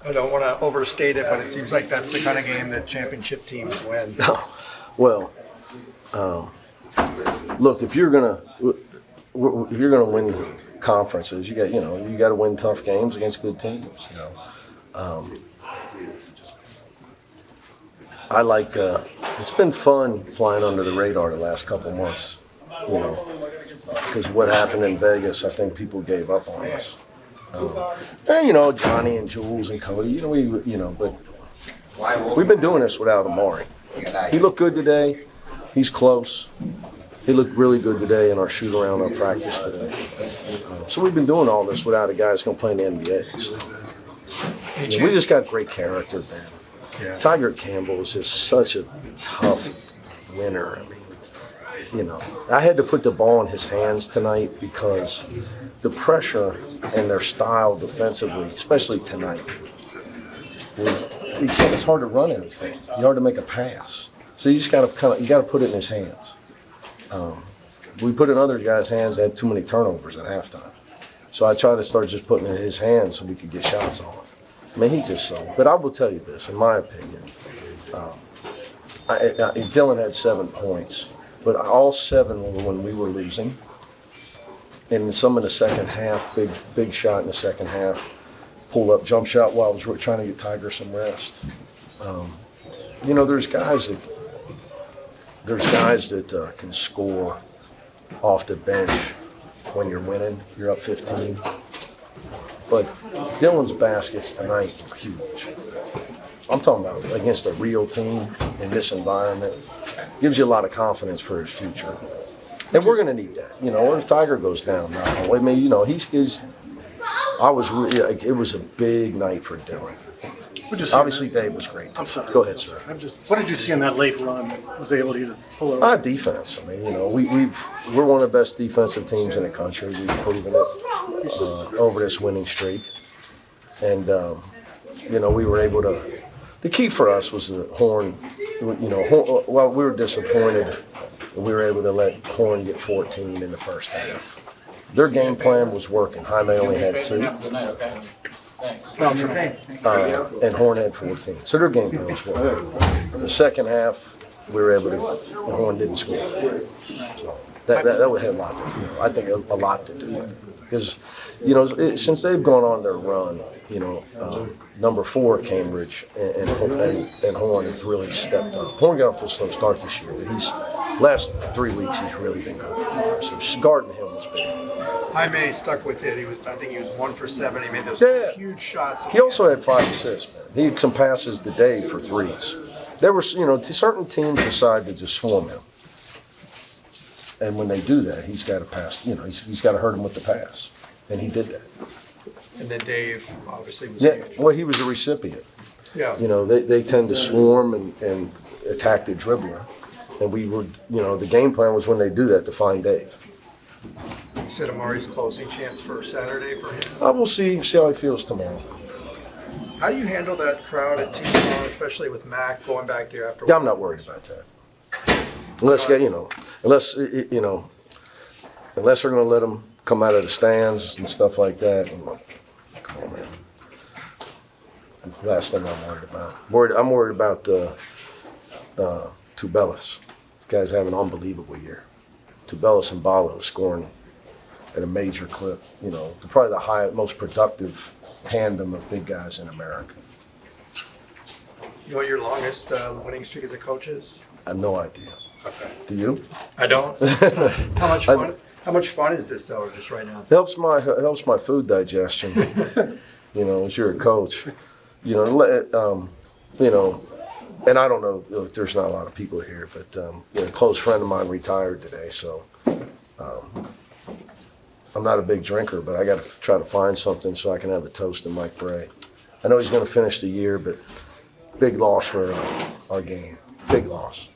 I don't want to overstate it, but it seems like that's the kind of game that championship teams win. Well, look, if you're gonna win conferences, you got to win tough games against good teams. I like. It's been fun flying under the radar the last couple months. Because what happened in Vegas, I think people gave up on us. And Johnny and Jules and Cody. But we've been doing this without Amari. He looked good today. He's close. He looked really good today in our shoot around, our practice today. So we've been doing all this without a guy that's going to play in the NBA. So, we just got great character, man. Yeah. Tiger Campbell is just such a tough winner. I mean, I had to put the ball in his hands tonight because the pressure and their style defensively, especially tonight, it's hard to run anything. It's hard to make a pass. So you just got to put it in his hands. We put it in other guys' hands that had too many turnovers at halftime. So I tried to start just putting it in his hands so we could get shots off. I mean, he's just so. But I will tell you this, in my opinion, Dylan had 7 points, but all 7 were when we were losing. And some in the second half, big shot in the second half, pull up jump shot while I was trying to get Tiger some rest. There's guys that can score off the bench when you're winning. You're up 15. But Dylan's baskets tonight were huge. I'm talking about against a real team in this environment. Gives you a lot of confidence for his future. And we're going to need that. Or if Tiger goes down, it was a big night for Dylan. Obviously, Dave was great. I'm sorry. Go ahead, sir. What did you see in that late run that was able to pull over? Defense. I mean, we're one of the best defensive teams in the country. We've proven it over this winning streak, and we were able to. The key for us was the Horn. While we were disappointed, we were able to let Horn get 14 in the first half. Their game plan was working. Jaime only had 2. And Horn had 14. So their game plan was working. The second half, we were able to. Horn didn't score. So that would have a lot to do. I think a lot to do with it. Because, since they've gone on their run, number 4, Cambridge, and Horn has really stepped up. Horn got off to a slow start this year, but last 3 weeks he's really been good for him. So guarding him was big. Jaime stuck with it. I think he was 1 for 7. He made those huge shots. He also had 5 assists, man. He had some passes today for 3s. There were, certain teams decide to just swarm him. And when they do that, he's got to pass. He's got to hurt him with the pass, and he did that. And then Dave obviously was huge. Well, he was a recipient. Yeah. They tend to swarm and attack the dribbler, and we were. The game plan was when they do that to find Dave. You said Amari's closing chance for Saturday for him. We'll see how he feels tomorrow. How do you handle that crowd at T-Town, especially with Mac going back there after? Yeah, I'm not worried about that. Unless they're going to let them come out of the stands and stuff like that. Come on, man. Last thing I'm worried about. I'm worried about Tubelis. Guys have an unbelievable year. Tubelis and Balo scoring at a major clip. Probably the most productive tandem of big guys in America. You know what your longest winning streak as a coach is? I have no idea. Okay. Do you? I don't. How much fun is this though, just right now? Helps my food digestion. As you're a coach, and I don't know. Look, there's not a lot of people here, but a close friend of mine retired today, so I'm not a big drinker, but I got to try to find something so I can have a toast to Mike Bray. I know he's going to finish the year, but big loss for our game. Big loss.